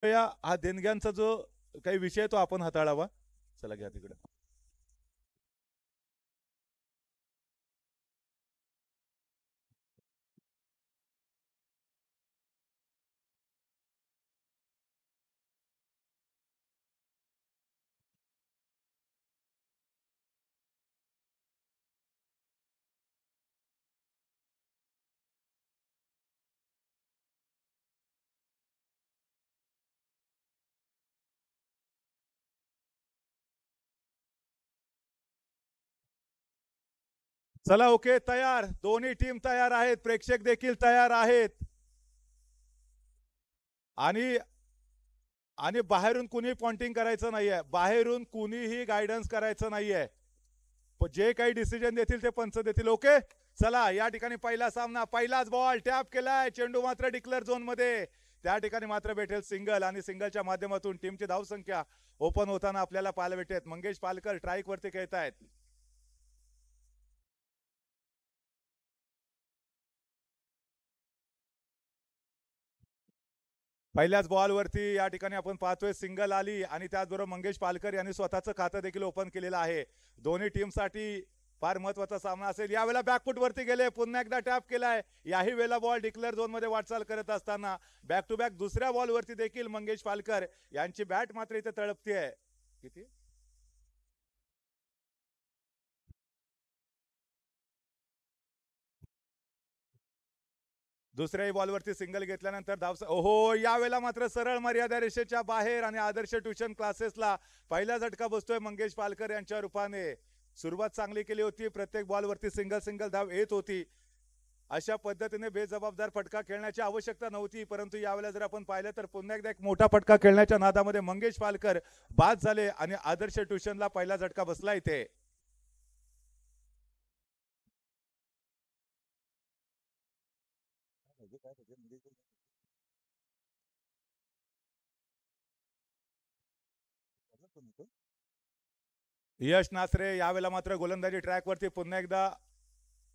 हा देणग्यांचा जो काही विषय तो आपण हाताळावा. चला घ्या तिकडे. चला ओके, तयार. दोन्ही टीम तयार आहेत, प्रेक्षक देखील तयार आहेत. आणि आणि बाहेरून कुणी पॉइंटिंग करायचं नाहीये, बाहेरून कुणीही गायडन्स करायचं नाहीये. जे काही डिसिजन देतील ते पंच देतील. ओके, चला या ठिकाणी पहिला सामना, पहिलाच बॉल टॅप केलाय, चेंडू मात्र डिक्लेअर झोन मध्ये. त्या ठिकाणी मात्र भेटेल सिंगल आणि सिंगलच्या माध्यमातून टीमची धावसंख्या ओपन होताना आपल्याला पाहायला भेटेल. मंगेश पालकर स्ट्राईक वरती खेळत आहेत. पहिल्याच बॉलवरती या ठिकाणी आपण पाहतोय सिंगल आली आणि त्याचबरोबर मंगेश पालकर यांनी स्वतःचं खातं देखील ओपन केलेलं आहे. दोन्ही टीमसाठी फार महत्वाचा सामना असेल. यावेळेला बॅकफुट वरती गेले, पुन्हा एकदा टॅप केलाय. याही वेळेला बॉल डिक्लेअर झोन मध्ये वाटचाल करत असताना बॅक टू बॅक दुसऱ्या बॉलवरती देखील मंगेश पालकर यांची बॅट मात्र इथे तळपतीये. किती दुसऱ्याही बॉलवरती सिंगल घेतल्यानंतर धाव. ओहो, यावेळेला मात्र सरळ मर्यादा रेषेच्या बाहेर आणि आदर्श ट्युशन क्लासेसला पहिला झटका बसतोय मंगेश पालकर यांच्या रूपाने. सुरुवात चांगली केली होती, प्रत्येक बॉलवरती सिंगल सिंगल धाव येत होती. अशा पद्धतीने बेजबाबदार फटका खेळण्याची आवश्यकता नव्हती, परंतु यावेळेला जर आपण पाहिलं तर पुन्हा एकदा एक मोठा फटका खेळण्याच्या नादामध्ये मंगेश पालकर बाद झाले आणि आदर्श ट्युशनला पहिला झटका बसला इथे. यश नासरे यावेळेला मात्र गोलंदाजी ट्रॅकवरती पुन्हा एकदा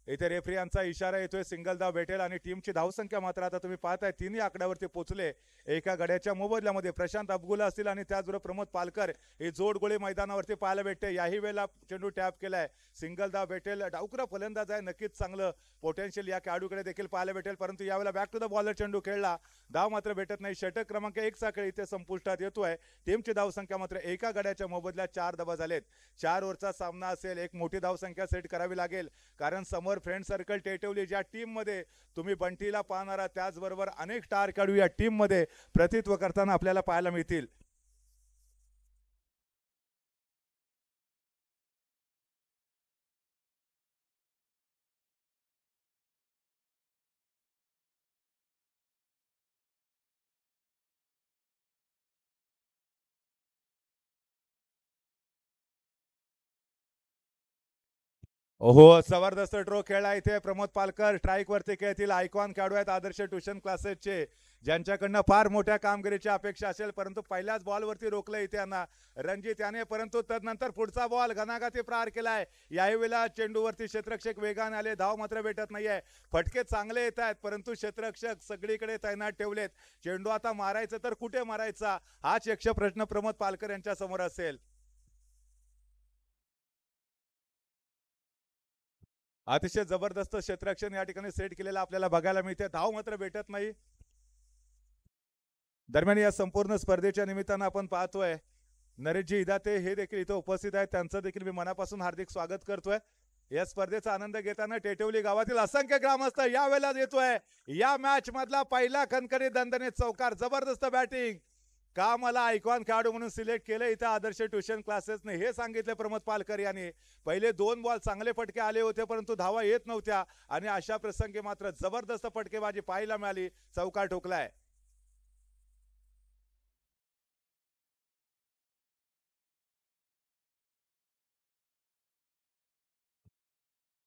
इथे रेफरी यांचा इशारा येतोय, सिंगल धाव भेटेल आणि टीमची धावसंख्या मात्र आता तुम्ही पाहताय तिन्ही आकड्यावरती पोहोचले. एका गड्याच्या मोबदल्यामध्ये प्रशांत अबगुला असतील आणि त्याचबरोबर प्रमोद पालकर ही जोडगोळी मैदानावरती पाहायला भेटते. याही वेळेला चेंडू टॅप केलाय, सिंगल धाव भेटेल. डावकुरा फलंदाज आहे, नक्कीच चांगलं पोटेन्शियल या खेळाडूकडे देखील पाहायला भेटेल, परंतु यावेळेला बॅक टू द बॉलर चेंडू खेळला, धाव मात्र भेटत नाही. षटक क्रमांक 1 चा खेळ इथे संपुष्टात येतोय. टीमची धावसंख्या मात्र एका गड्याच्या मोबदल्यात 4 धावा झालेत. 4 ओव्हरचा सामना असेल, एक मोठी धावसंख्या सेट करावी लागेल, कारण समोर फ्रेंड सर्कल टेटवली ज्या टीम मध्ये तुम्ही बंटीला पाहणारा त्याचबरोबर अनेक स्टार खेळाडू या टीम मध्ये प्रतित्व करताना आपल्याला पाहायला मिळतील. ओहो, जबरदस्त ड्रो खेळला इथे. प्रमोद पालकर स्ट्राईक वरती खेळतील. आयकॉन खेळाडू आहेत आदर्श ट्युशन क्लासेसचे, ज्यांच्याकडनं फार मोठ्या कामगिरीची अपेक्षा असेल, परंतु पहिल्याच बॉलवरती रोखलं इथे यांना रणजित याने. परंतु तदनंतर पुढचा बॉल घणाघाती प्रहार केलाय. याही वेळेला चेंडूवरती क्षेत्ररक्षक वेगाने आले, धाव मात्र भेटत नाहीये. फटके चांगले येत आहेत, परंतु क्षेत्ररक्षक सगळीकडे तैनात ठेवलेत. चेंडू आता मारायचा तर कुठे मारायचा, हाच यक्ष प्रश्न प्रमोद पालकर यांच्या समोर असेल. अतिशय जबरदस्त क्षेत्ररक्षण या ठिकाणी सेट केलेलं आपल्याला बघायला मिळते. धाव मात्र भेटत नाही. दरम्यान या संपूर्ण स्पर्धेच्या निमित्तानं आपण पाहतोय नरेशजी इदाते हे देखील इथं उपस्थित आहेत, त्यांचं देखील मी मनापासून हार्दिक स्वागत करतोय. या स्पर्धेचा आनंद घेताना टेटवली गावातील असंख्य ग्रामस्थ यावेळेला येतोय. या मॅच मधला पहिला खणखणी दणदणीत चौकार, जबरदस्त बॅटिंग. का मला आयकॉन खेळाडू म्हणून सिलेक्ट केलं इथं आदर्श ट्युशन क्लासेसने हे सांगितले प्रमोद पालकर यांनी. पहिले 2 बॉल चांगले फटके आले होते, परंतु धावा येत नव्हत्या आणि अशा प्रसंगी मात्र जबरदस्त फटकेबाजी पाहायला मिळाली, चौकार ठोकलाय.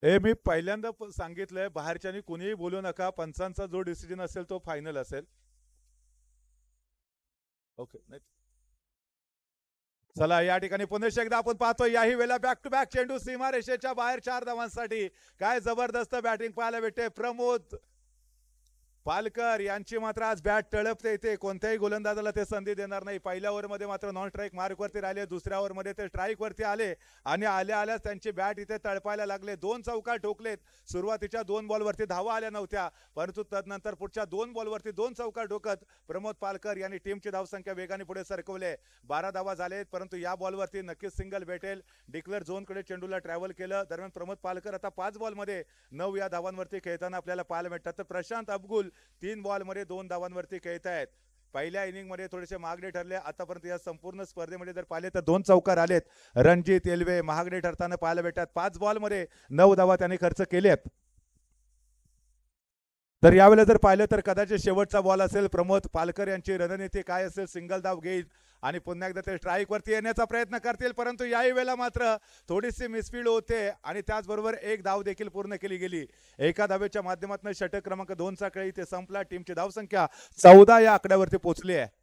हे मी पहिल्यांदा सांगितलंय, बाहेरच्यानी कुणीही बोलू नका. पंचांचा जो डिसिजन असेल तो फायनल असेल. ओके, नाही चला या ठिकाणी पुन्हा एकदा आपण पाहतो, याही वेळेला बॅक टू बॅक चेंडू सीमारेषेच्या बाहेर 4 धावांसाठी. काय जबरदस्त बॅटिंग पाहायला भेटते. प्रमोद पालकर यांची मात्र आज बॅट तळपते इथे, कोणत्याही गोलंदाजाला ते संधी देणार नाही. पहिल्या ओव्हरमध्ये मात्र नॉन स्ट्राईक मार्कवरती राहिले, दुसऱ्या ओव्हरमध्ये ते स्ट्राईकवरती आले आणि आल्या आल्याच त्यांची बॅट इथे तळपायला लागले. 2 चौकार ठोकलेत. सुरुवातीच्या 2 बॉलवरती धावा आल्या नव्हत्या, परंतु तदनंतर पुढच्या 2 बॉलवरती 2 चौकार ठोकत प्रमोद पालकर यांनी टीमची धावसंख्या वेगाने पुढे सरकवले. 12 धावा झालेत, परंतु या बॉलवरती नक्कीच सिंगल भेटेल. डिक्लेअर झोनकडे चेंडूला ट्रॅव्हल केलं. दरम्यान प्रमोद पालकर आता 5 बॉलमध्ये 9 या धावांवरती खेळताना आपल्याला पाहायला मिळतात. तर प्रशांत अबगुल 3 बॉलमध्ये 2 धावांवरती खेळत आहेत. पहिल्या इनिंगमध्ये थोडेसे महागडे ठरले. आतापर्यंत या संपूर्ण स्पर्धेमध्ये जर पाहिले तर 2 चौकार आलेत. रणजित येलवे महागडे ठरताना पाहायला भेटतात. 5 बॉलमध्ये 9 धावा त्यांनी खर्च केल्यात. तर यावेळेला जर पाहिलं तर कदाचित शेवटचा बॉल असेल. प्रमोद पालकर यांची रणनीती काय असेल, सिंगल धाव घेईल आणि पुन्हा एकदा ते स्ट्राईक वरती येण्याचा प्रयत्न करतील, परंतु याही वेळेला मात्र थोडीशी मिसफील्ड होते आणि त्याचबरोबर एक धाव देखील पूर्ण केली गेली. एका धावेच्या माध्यमातून षटक क्रमांक 2चा खेळ इथे संपला. टीमची धावसंख्या 14 या आकड्यावरती पोहोचली आहे.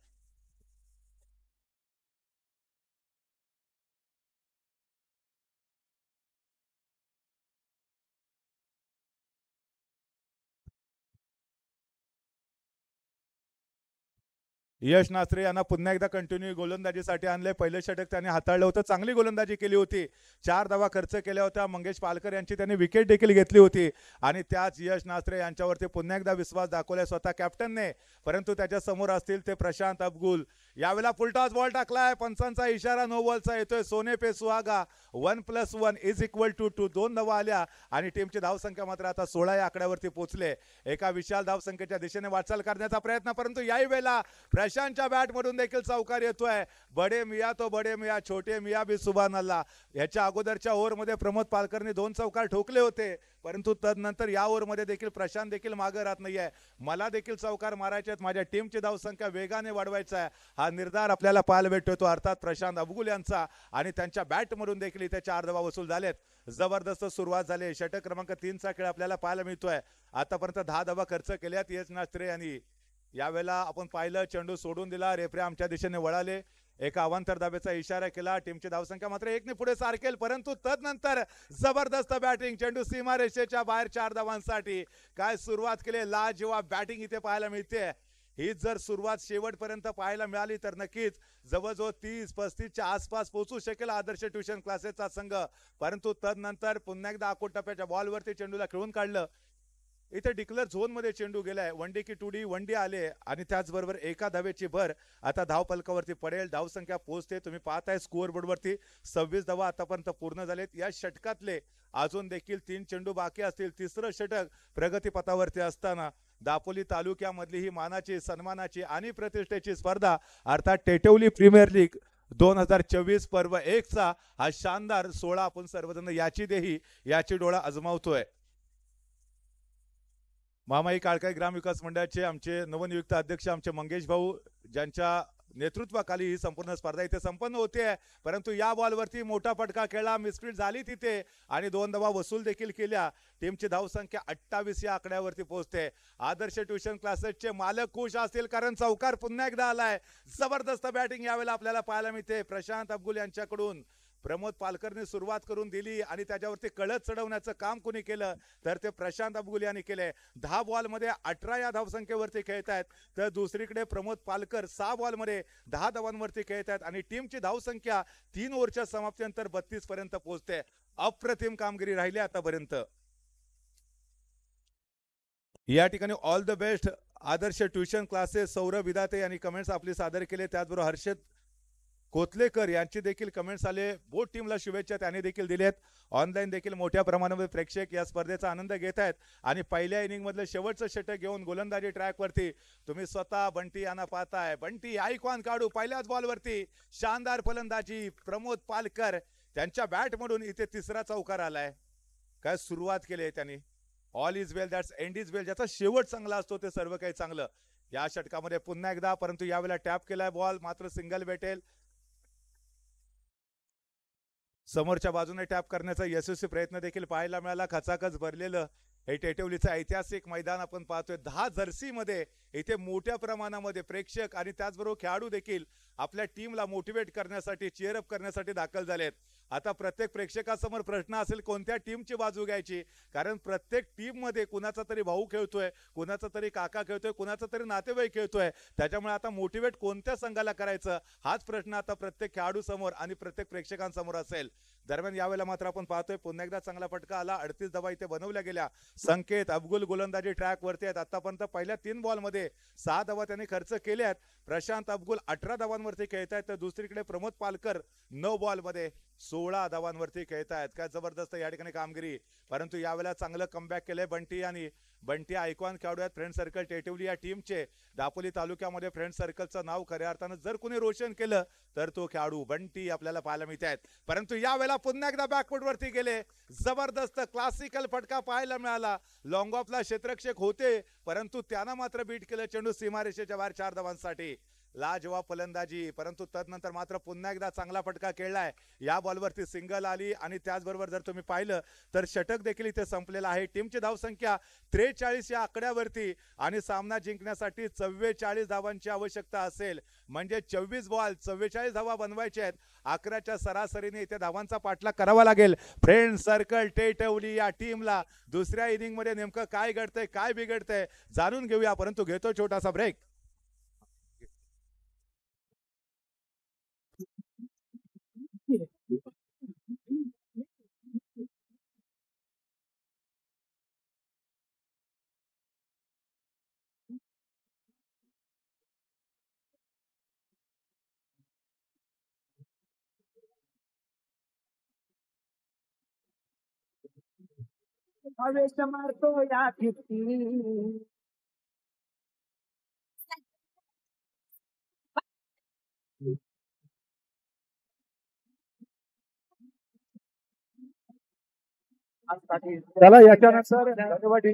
यश नासरे यांना पुन्हा एकदा कंटिन्यू गोलंदाजीसाठी आणले. पहिलं षटक त्यांनी हाताळलं होतं, चांगली गोलंदाजी केली होती, 4 धावा खर्च केल्या होत्या. मंगेश पालकर यांची त्यांनी विकेट देखील घेतली होती आणि त्याच यश नासरे यांच्यावरती पुन्हा एकदा विश्वास दाखवलाय स्वतः कॅप्टनने, परंतु त्याच्या समोर असतील ते प्रशांत अबगुल. यावेळेला फुलटॉस बॉल टाकलाय, पंचांचा इशारा नो बॉलचा येतोय. सोने पे सुहागा 1+1 = 2. 2 धावा आल्या आणि टीमची धावसंख्या मात्र आता 16 या आकड्यावरती पोहोचले. एका विशाल धावसंख्येच्या दिशेने वाटचाल करण्याचा प्रयत्न, परंतु याही वेळेला प्रशांतच्या बॅटमधून देखील चौकार येतोय. बडे मिया तो बडे मिया, छोटे मिया भी सुभान अल्लाह. याच्या अगोदरच्या ओव्हरमध्ये प्रमोद पालकरने 2 चौकार ठोकले होते, परंतु तदनंतर या ओव्हरमध्ये देखील प्रशांत देखील मागे राहत नाहीये. मला देखील चौकार मारायचे आहेत, माझ्या टीमची धावसंख्या वेगाने वाढवायचा आहे, हा निर्धार आपल्याला पाहायला भेटतो अर्थात प्रशांत अबगुल यांचा. आणि त्यांच्या बॅटमधून देखील इथे 4 धावा वसूल झालेत. जबरदस्त सुरुवात झाली. षटक क्रमांक 3चा खेळ आपल्याला पाहायला मिळतोय. आतापर्यंत 10 धावा खर्च केल्यात यश नास्त्रे यांनी. यावेळेला आपण पाहिलं चेंडू सोडून दिला, रेफरी आमच्या दिशेने वळाले, एका अवांतर धाब्याचा इशारा केला. टीमची धावसंख्या मात्र 1 ने पुढे सारखेल, परंतु तदनंतर जबरदस्त बॅटिंग, चेंडू सीमारेषेच्या बाहेर 4 धावांसाठी. काय सुरुवात केली, लाजवाब बॅटिंग इथे पाहायला मिळते. ही जर सुरुवात शेवटपर्यंत पाहायला मिळाली तर नक्कीच जवळजवळ 30-35च्या आसपास पोहोचू शकेल आदर्श ट्युशन क्लासेसचा संघ, परंतु तदनंतर पुन्हा एकदा आखूड टप्प्याच्या बॉलवरती चेंडूला खेळून काढलं. इथे डिक्लेअर झोन मध्ये चेंडू गेलाय. 1 की 2 1 आले आणि त्याचबरोबर एका धावेची भर आता धाव फलकावरती पडेल. धावसंख्या पोहोचते, तुम्ही पाहताय स्कोअर बोर्डवरती 26 धावा आतापर्यंत पूर्ण झालेत. या षटकातले अजून देखील 3 चेंडू बाकी असतील. तिसरं षटक प्रगतीपथावरती असताना दापोली तालुक्यामधली ही मानाची, सन्मानाची आणि प्रतिष्ठेची स्पर्धा अर्थात टेटवली प्रीमियर लीग 2024 पर्व 1चा हा शानदार सोहळा आपण सर्वजण याची देही याची डोळा अजमावतोय. मामाई काळकाई ग्रामविकास मंडळाचे आमचे नवनियुक्त अध्यक्ष आमचे मंगेश भाऊ, ज्यांच्या नेतृत्वाखाली ही संपूर्ण स्पर्धा इथे संपन्न होते, परंतु या बॉलवरती मोठा फटका खेळला, मिसफील्ड झाली तिथे आणि 2 धावा वसूल देखील केल्या. टीमची धावसंख्या 28 या आकड्यावरती पोहोचते. आदर्श ट्युशन क्लासेसचे मालक खुश असतील, कारण चौकार पुन्हा एकदा आलाय. जबरदस्त बॅटिंग यावेळेला आपल्याला पाहायला मिळते प्रशांत अबगुल यांच्याकडून. प्रमोद पालकरने सुरुवात करून दिली आणि त्याच्यावरती कळत चढवण्याचं काम कोणी केलं तर ते प्रशांत अबगुल यांनी केले. 10 बॉलमध्ये 18 या धावसंख्येवरती खेळत आहेत, तर दुसरीकडे प्रमोद पालकर 6 बॉलमध्ये 10 धावांवरती खेळत आहेत आणि टीमची धावसंख्या 3 ओव्हरच्या समाप्तीनंतर 32 पर्यंत पोहोचते. अप्रतिम कामगिरी राहिली आतापर्यंत. या ठिकाणी all the best Adarsh tuition classes. Saurabh Vidate यांनी कमेंट्स आपली सादर केले, त्याचबरोबर हर्षद कोतलेकर यांची देखील कमेंट्स आले. बोट टीमला शुभेच्छा त्यांनी देखील दिलेत. ऑनलाईन देखील मोठ्या प्रमाणामध्ये प्रेक्षक या स्पर्धेचा आनंद घेत आहेत आणि पहिल्या इनिंग मधलं शेवटचं षटक घेऊन गोलंदाजी ट्रॅकवरती तुम्ही स्वतः बंटी यांना पाहताय. बंटी आयकॉन काढू पहिल्याच बॉलवरती शानदार फलंदाजी प्रमोद पालकर त्यांच्या बॅटमधून इथे तिसरा चौकार आलाय. काय सुरुवात केली त्यांनी. All is well that's end is well, ज्याचा शेवट चांगला असतो ते सर्व काही चांगलं. या षटकामध्ये पुन्हा एकदा, परंतु यावेळेला टॅप केलाय बॉल, मात्र सिंगल भेटेल. समोरच्या बाजूने टॅप करण्याचा यशस्वी प्रयत्न देखील पाहायला मिळाला. खचाखच भरलेलं हे टेटवलीचं ऐतिहासिक मैदान आपण पाहतोय. 10 जर्सीमध्ये इथे मोठ्या प्रमाणामध्ये प्रेक्षक आणि त्याचबरोबर खेळाडू देखील आपल्या टीमला मोटिवेट करण्यासाठी, चीअर अप करण्यासाठी दाखल झालेत. आता प्रत्येक प्रेक्षकासमोर प्रश्न असेल कोणत्या टीमची बाजू घ्यायची, कारण प्रत्येक टीम मध्ये कुणाचा तरी भाऊ खेळतोय, कुणाचा तरी काका खेळतोय, कुणाचा तरी नातेवाईक खेळतोय. त्याच्यामुळे आता मोटिवेट कोणत्या संघाला करायचं हाच प्रश्न आता प्रत्येक खेळाडू समोर आणि प्रत्येक प्रेक्षकांसमोर असेल. दरम्यान यावेळेला मात्र आपण पाहतोय पुन्हा एकदा चांगला फटका आला. 38 धावा इथे बनवल्या गेल्या. संकेत अफगुल गोलंदाजी ट्रॅक वरती आहेत. आतापर्यंत पहिल्या 3 बॉलमध्ये 6 धावा त्यांनी खर्च केल्यात. प्रशांत अफगुल 18 धावांवरती खेळत आहेत, तर दुसरीकडे प्रमोद पालकर 9 बॉलमध्ये 16 धावांवरती खेळतायत. काय जबरदस्त या ठिकाणी कामगिरी. परंतु यावेळेला चांगलं कमबॅक केलंय बंटी आणि बंटी आयकॉन खेळाडू आहेत फ्रेंड सर्कल टेटिवली या टीमचे. दापोली तालुक्यामध्ये फ्रेंड सर्कलचं नाव खऱ्या अर्थानं जर कोणी रोशन केलं तर तो खेळाडू बंटी आपल्याला पाहायला मिळत आहेत. परंतु यावेळेला पुन्हा एकदा बॅकफुट वरती गेले. जबरदस्त क्लासिकल फटका पाहायला मिळाला. लॉंग ऑफला क्षेत्ररक्षक होते, परंतु त्यांना मात्र बीट केलं. चेंडू सीमारेषेच्या बाहेर 4 धावांसाठी. लाजवाब फलंदाजी, परंतु तदनंतर मात्र पुन्हा एकदा चांगला फटका खेळलाय. या बॉलवरती सिंगल आली आणि त्याचबरोबर जर तुम्ही पाहिलं तर षटक देखील इथे संपलेला आहे. टीमची धावसंख्या 43 या आकड्यावरती आणि सामना जिंकण्यासाठी 44 धावांची आवश्यकता असेल. म्हणजे 24 बॉल 44 धावा बनवायचे आहेत. 11च्या सरासरीने इथे धावांचा पाठलाग करावा लागेल फ्रेंड सर्कल टेटवली या टीमला. दुसऱ्या इनिंग मध्ये नेमकं काय घडतंय काय बिघडतंय जाणून घेऊया, परंतु घेतो छोटासा ब्रेक. हवेश मारतो या खिडकी. चला याच्यानंतर धन्यवाद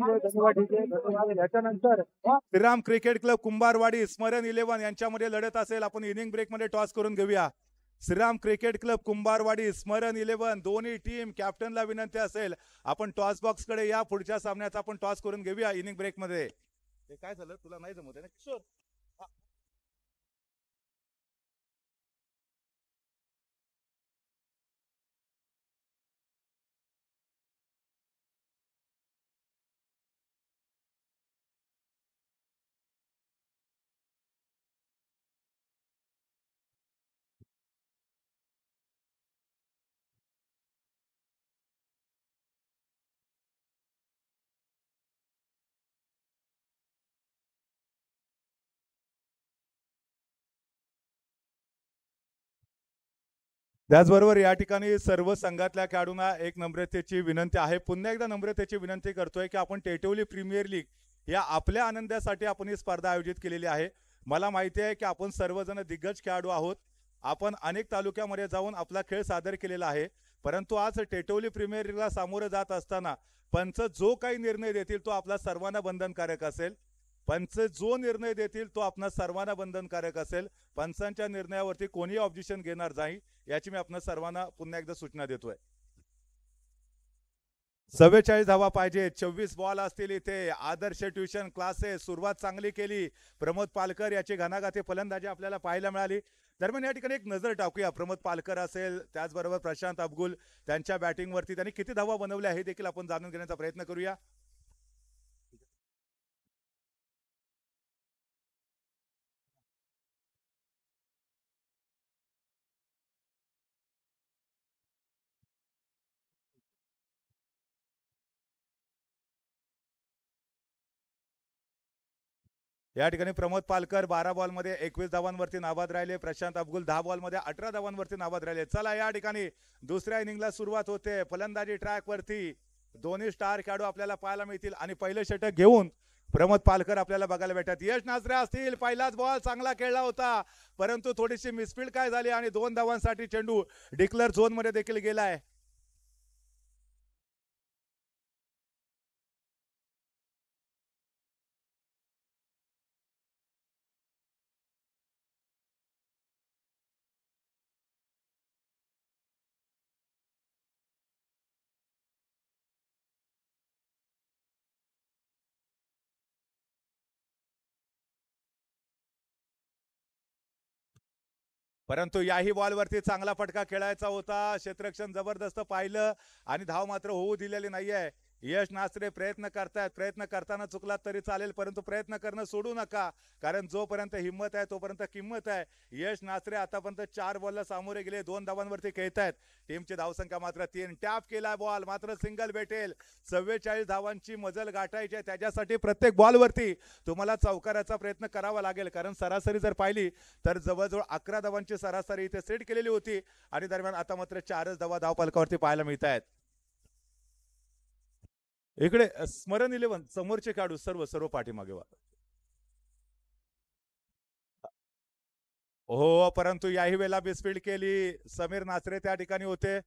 याच्यानंतर श्रीराम क्रिकेट क्लब कुंभारवाडी स्मरण 11 यांच्यामध्ये लढत असेल. आपण इनिंग ब्रेक मध्ये टॉस करून घेऊया. श्रीराम क्रिकेट क्लब कुंभारवाडी स्मरण 11 दोन्ही टीम कॅप्टनला विनंती असेल आपण टॉस बॉक्स कडे या. पुढच्या सामन्याचा आपण टॉस करून घेऊया इनिंग ब्रेक मध्ये. काय झालं तुला नाही जमत आहे ना किशोर? त्याचबरोबर या ठिकाणी सर्व संघातल्या खेळाडूंना एक नम्रतेची विनंती आहे. पुन्हा एकदा नम्रतेची विनंती करतोय की आपण टेटवली प्रीमियर लीग या आपल्या आनंदासाठी आपण ही स्पर्धा आयोजित केलेली आहे. मला माहिती आहे की आपण सर्वजण दिग्गज खेळाडू आहोत. आपण अनेक तालुक्यामध्ये जाऊन आपला खेळ सादर केलेला आहे. परंतु आज टेटवली प्रीमियर लीगला सामोरे जात असताना पंच जो काही निर्णय देतील तो आपला सर्वांना बंधनकारक असेल. पंच जो निर्णय देतील तो आपणा सर्वांना बंधनकारक असेल. पंचांच्या निर्णयावरती कोणी ऑब्जेक्शन घेणार नाही याची मी आपणा सर्वांना पुन्हा एकदा सूचना देतोय. 44 धावा पाहिजे. 24 बॉल असतील इथे. आदर्श ट्युशन क्लासेस सुरुवात चांगली केली. प्रमोद पालकर याची घणाघाती फलंदाजी आपल्याला पाहायला मिळाली. दरम्यान या ठिकाणी एक नजर टाकूया. प्रमोद पालकर असेल त्याचबरोबर प्रशांत अफगुल त्यांच्या बॅटिंगवरती त्यांनी किती धावा बनवल्या हे देखील आपण जाणून घेण्याचा प्रयत्न करूया. या ठिकाणी प्रमोद पालकर 12 बॉलमध्ये 21 धावांवरती नाबाद राहिले. प्रशांत अफगुल 10 बॉलमध्ये 18 धावांवरती नाबाद राहिले. चला या ठिकाणी दुसऱ्या इनिंगला सुरुवात होते. फलंदाजी ट्रॅक वरती दोन्ही स्टार खेळाडू आपल्याला पाहायला मिळतील आणि पहिलं षटक घेऊन प्रमोद पालकर आपल्याला बघायला भेटतात. यश नाझरे असतील. पहिलाच बॉल चांगला खेळला होता, परंतु थोडीशी मिसफील्ड काय झाली आणि 2 धावांसाठी चेंडू डिक्लेअर झोन मध्ये देखील गेलाय. परंतु याही बॉलवरती चांगला फटका खेळायचा होता. क्षेत्ररक्षण जबरदस्त पाहिलं आणि धाव मात्र होऊ दिलेली नाहीये. यश नासरे प्रयत्न करतायत. प्रयत्न करताना चुकलात तरी चालेल, परंतु प्रयत्न करणं सोडू नका, कारण जोपर्यंत हिंमत आहे तोपर्यंत किंमत आहे. यश नासरे आतापर्यंत 4 बॉलला सामोरे गेले, 2 धावांवरती खेळतायत. टीमची धावसंख्या मात्र 3. टॅप केला बॉल, मात्र सिंगल भेटेल. 44 धावांची मजल गाठायची आहे. त्याच्यासाठी प्रत्येक बॉलवरती तुम्हाला चौकाराचा प्रयत्न करावा लागेल, कारण सरासरी जर पाहिली तर जवळजवळ 11 धावांची सरासरी इथे सेट केलेली होती आणि दरम्यान आता मात्र 4च धावा धावफलकावरती पाहायला मिळत आहेत. इकडे स्मरण 11 समोरचे खेळाडू सर्व पाठीमागे वा. हो, परंतु याही वेळेला मिसफील्ड केली. समीर नासरे त्या ठिकाणी होते.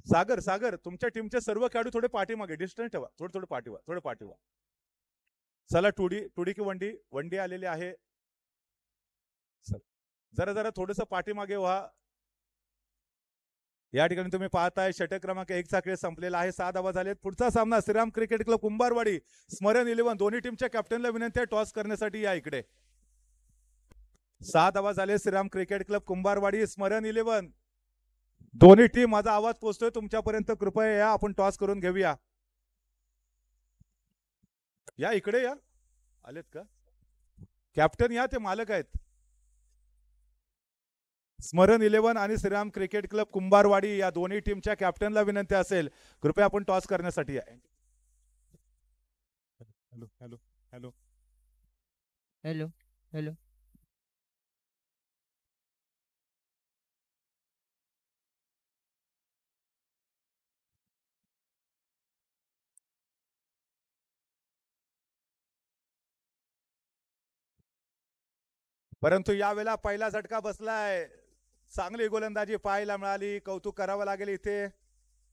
सागर तुमच्या टीमचे सर्व खेळाडू थोडे पाठीमागे डिस्टन्स ठेवा. थोडं पाठीवा. चला टुडी की वंडी आलेली आहे. जरा थोडस पाठीमागे व्हा. या ठिकाणी तुम्ही पाहताय षटक क्रमांक 1 चा खेळ संपलेला आहे. 6 धावा झालेत. पुढचा सामना श्रीराम क्रिकेट क्लब कुंभारवाडी स्मरण 11. दोन्ही टीमच्या कॅप्टनला विनंती आहे टॉस करण्यासाठी या इकडे. 6 धावा झाले. श्रीराम क्रिकेट क्लब कुंभारवाडी स्मरण 11. दोन्ही टीम, माझा आवाज पोहोचतोय तुमच्यापर्यंत, कृपया या, आपण टॉस करून घेऊया. या इकडे या. आलेत का कॅप्टन? या, ते मालक आहेत. स्मरण 11 आणि श्रीराम क्रिकेट क्लब कुंभारवाडी या दोन्ही टीमच्या कॅप्टनला विनंती असेल, कृपया आपण टॉस करण्यासाठी या. हॅलो. परंतु यावेळेला पहिला झटका बसलाय. चांगली गोलंदाजी पाहायला मिळाली, कौतुक करावं लागेल इथे.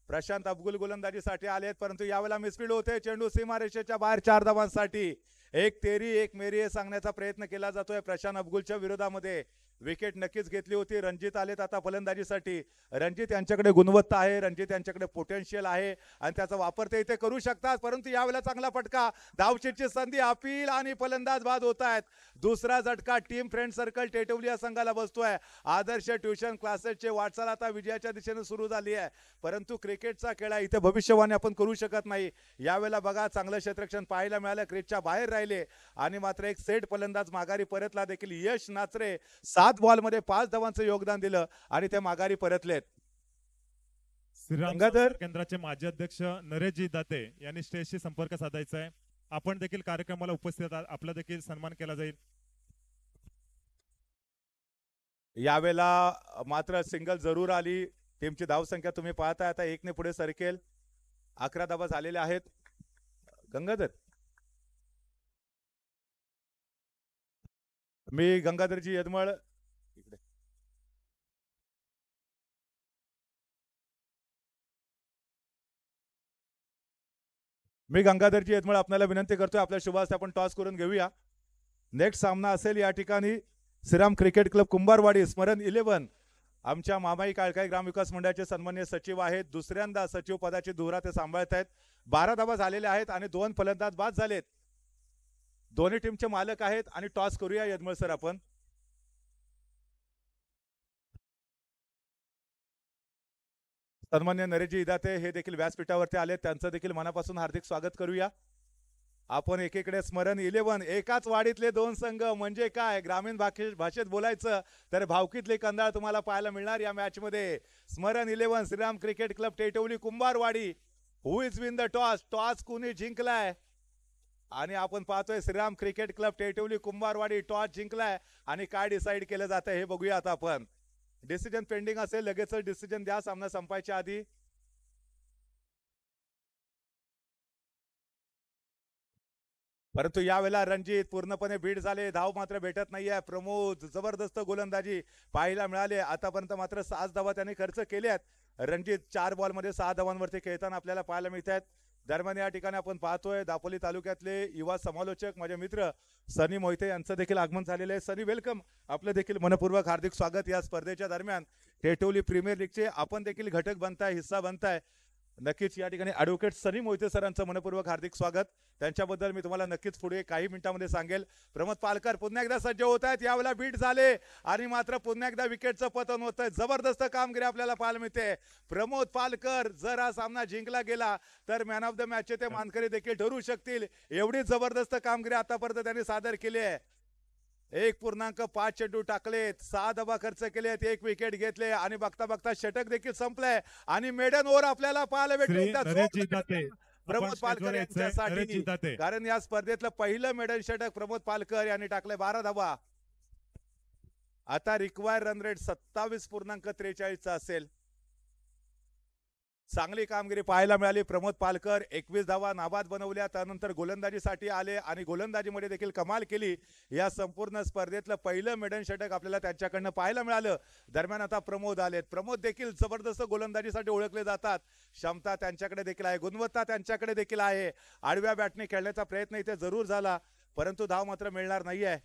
प्रशांत अफगुल गोलंदाजीसाठी आलेत, परंतु यावेळेला मिसफील्ड होते. चेंडू सीमारेषेच्या बाहेर 4 धावांसाठी. 1 तेरी 1 मेरी हे सांगण्याचा प्रयत्न केला जातोय प्रशांत अफगुलच्या विरोधामध्ये. विकेट नक्कीच घेतली होती. रणजित आलेत आता फलंदाजीसाठी. रणजित यांच्याकडे गुणवत्ता आहे, रणजित यांच्याकडे पोटेन्शियल आहे आणि त्याचा वापर ते इथे करू शकतात. परंतु यावेळेला चांगला फटका, धावचीची संधी, अपील आणि फलंदाज बाद होत आहेत. दुसरा झटका टीम फ्रेंड सर्कल टेटवली या संघाला बसतोय. आदर्श ट्युशन क्लासेसचे वाटचाल आता विजयाच्या दिशेने सुरू झाली आहे, परंतु क्रिकेटचा खेळ आहे, इथे भविष्यवाणी आपण करू शकत नाही. यावेळेला बघा, चांगलं क्षेत्ररक्षण पाहायला मिळालं. क्रिकेटच्या बाहेर राहिले आणि मात्र एक सेट फलंदाज माघारी परतला देखील. यश नाचरे 7 बॉलमध्ये 5 धावांचं योगदान दिलं आणि ते माघारी परतलेत. गंगाधर केंद्राचे माजी अध्यक्ष नरेशजी दाते यांनी स्टेजशी संपर्क साधायचा आहे. आपण देखील कार्यक्रमाला उपस्थित आहात, आपला देखील सन्मान केला जाईल. यावेळेला मात्र सिंगल जरूर आली. टीमची धावसंख्या तुम्ही पाहताय आता 1 ने पुढे सरकेल. 11 धावा झालेल्या आहेत. गंगाधर, मी गंगाधरजी यदमळ इकडे. मी गंगाधरजी यदमळ आपल्याला विनंती करतोय, आपल्या शुभास्ते आपण टॉस करून घेऊया. नेक्स्ट सामना असेल या ठिकाणी श्रीराम क्रिकेट क्लब कुंभारवाडी स्मरण 11. आमच्या मामाई काळकाई ग्रामविकास मंडळाचे सन्माननीय सचिव आहेत. दुसऱ्यांदा सचिव पदाची धुरा ते सांभाळत आहेत. 12 धावा झालेल्या आहेत आणि 2 फलंदाज बाद झालेत. दोन्ही टीमचे मालक आहेत आणि टॉस करूया यदमळ सर आपण. सन्मान्य नरेशजी इदाते हे देखील व्यासपीठावरती आले, त्यांचं देखील मनापासून हार्दिक स्वागत करूया. आपण एकीकडे स्मरण 11, एकाच वाडीतले 2 संघ म्हणजे काय, ग्रामीण भाषेत बोलायचं तर भावकीतले कंदाळ तुम्हाला पाहायला मिळणार या मॅच मध्ये. स्मरण 11 Shriram cricket club Tetwali Kumbharwadi. Who is win the toss? Toss कुणी जिंकलाय? आणि आपण पाहतोय Shriram cricket club Tetwali Kumbharwadi toss जिंकलाय आणि काय डिसाइड केलं जातं हे बघूया आता आपण. डिसिजन पेंडिंग असेल, लगेच डिसिजन द्या सामना संपायच्या आधी. परंतु यावेळेला रणजित पूर्णपणे बीट झाले, धाव मात्र भेटत नाहीये. प्रमोद जबरदस्त गोलंदाजी पाहायला मिळाले. आतापर्यंत मात्र 6 धावा त्यांनी खर्च केल्यात. रणजित 4 बॉलमध्ये 6 धावांवरती खेळताना आपल्याला पाहायला मिळत आहेत. दरम्यान या ठिकाणी आपण पाहतोय दापोली तालुक्यातले युवा समालोचक माझे मित्र सनी मोहिते यांचं देखील आगमन झालेलं आहे. सनी वेलकम, आपलं देखील मनपूर्वक हार्दिक स्वागत या स्पर्धेच्या दरम्यान. टेटवली प्रीमियर लीगचे आपण देखील घटक बनताय, हिस्सा बनताय. नक्कीच या ठिकाणी ॲडव्होकेट सनी मोहिते सरांचं मनपूर्वक हार्दिक स्वागत. त्यांच्याबद्दल मी तुम्हाला नक्कीच पुढे काही मिनिटांमध्ये सांगेल. प्रमोद पालकर पुन्हा एकदा सज्ज होत आहेत. यावेळेला बीट झाले आणि मात्र पुन्हा एकदा विकेटचं पतन होत आहे. जबरदस्त कामगिरी आपल्याला पाहायला मिळते. प्रमोद पालकर जर हा सामना जिंकला गेला तर मॅन ऑफ द मॅचचे ते मानकरी देखील ठरू शकतील. एवढी जबरदस्त कामगिरी आतापर्यंत त्यांनी सादर केली आहे. 1.5 चेंडू टाकलेत, 6 धावा खर्च केलेत, 1 विकेट घेतले आणि बघता बघता षटक देखील संपलंय आणि मेडन ओव्हर आपल्याला पाहायला श्री भेटले नरेशजी दाते प्रमोद आपण पालकर स्टेजवर यायचंय. यांच्यासाठी. नरेशजी दाते कारण या स्पर्धेतलं पहिलं मेडल षटक प्रमोद पालकर यांनी टाकलंय 12 धावा. आता रिक्वायर रन रेट 27.43 असेल. चांगली कामगिरी पाहायला मिळाली. प्रमोद पालकर 21 धावा नाबाद बनवल्या, त्यानंतर गोलंदाजीसाठी आले आणि गोलंदाजीमध्ये देखील कमाल केली. या संपूर्ण स्पर्धेतलं पहिलं मेडन षटक आपल्याला त्यांच्याकडनं पाहायला मिळालं. दरम्यान आता प्रमोद आलेत. प्रमोद देखील जबरदस्त गोलंदाजीसाठी ओळखले जातात. क्षमता त्यांच्याकडे देखील आहे, गुणवत्ता त्यांच्याकडे देखील आहे. आडव्या बॅटने खेळण्याचा प्रयत्न इथे जरूर झाला, परंतु धाव मात्र मिळणार नाहीये.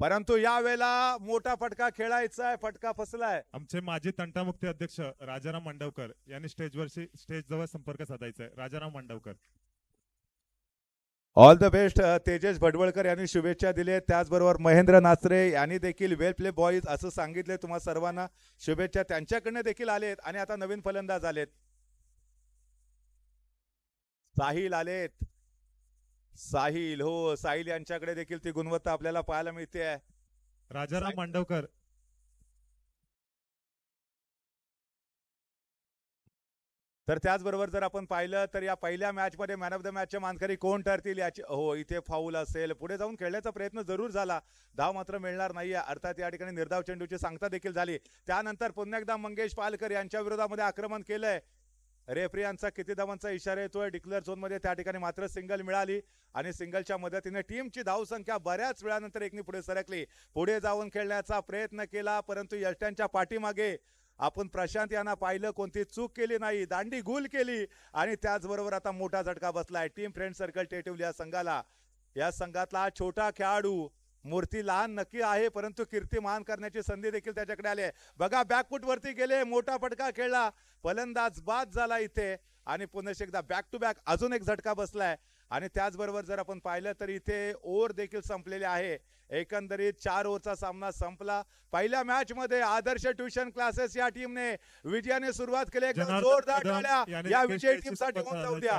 परंतु यावेळेला मोठा फटका खेळायचा आहे, फटका फसलाय. आमचे माजी तंटामुक्ती अध्यक्ष राजाराम मांडवकर यांनी स्टेज जवळ संपर्क साधायचा आहे. Rajaram Mandavkar. All the best. Tejas Bhadavalkar यांनी शुभेच्छा दिल्या. त्याचबरोबर महेंद्र नाचरे यांनी देखील वेल प्ले बॉईज असं सांगितले. तुम्हा सर्वांना शुभेच्छा त्यांच्याकडनं देखील आलेत. आणि आता नवीन फलंदाज आलेत, साहिल आलेत. साहिल, हो साहिल यांच्याकडे देखील ती गुणवत्ता आपल्याला पाहायला मिळते. राजाराम मांडवकर. तर त्याचबरोबर जर आपण पाहिलं तर या पहिल्या मॅच मध्ये मॅन ऑफ द मॅचचे मानकरी कोण ठरतील याची, हो इथे फाऊल असेल. पुढे जाऊन खेळण्याचा प्रयत्न जरूर झाला, धाव मात्र मिळणार नाहीये. अर्थात या ठिकाणी निर्धाव चेंडूची सांगता देखील झाली. त्यानंतर पुन्हा एकदा मंगेश पालकर यांच्या विरोधामध्ये आक्रमण केलंय. रेफरी यांचा किती धावांचा इशारा येतोय. डिक्लेअर झोन मध्ये त्या ठिकाणी मात्र सिंगल मिळाली आणि सिंगलच्या मदतीने टीमची धावसंख्या बऱ्याच वेळानंतर एकनी पुढे सरकली. पुढे जाऊन खेळण्याचा प्रयत्न केला, परंतु यष्ट्यांच्या पाठीमागे आपण प्रशांत यांना पाहिलं, कोणती चूक केली नाही, दांडी गुल केली आणि त्याचबरोबर आता मोठा झटका बसलाय टीम फ्रेंड सर्कल टेटिव्ह या संघाला. या संघातला छोटा खेळाडू, मूर्ती लहान नक्की आहे परंतु कीर्तिमान करण्याची संधी देखील त्याच्याकडे आली आहे. बघा बॅकफूट वरती गेले, मोठा फटका खेळला, फलंदाज बाद झाला इथे आणि पुन्हा एकदा बॅक टू बॅक अजून एक झटका बसलाय. आणि त्याचबरोबर जर आपण पाहिलं तर इथे ओव्हर देखील संपलेले आहे. एकंदरीत 4 ओव्हरचा सामना संपला. पहिल्या मॅच मध्ये आदर्श ट्युशन क्लासेस या टीमने विजयाने सुरुवात केली. जनार्दन जोरदार कदम टाळ्या यांनी या देखील विजयी स्टेजशी टीमसाठी संपर्क होऊन जाऊ द्या.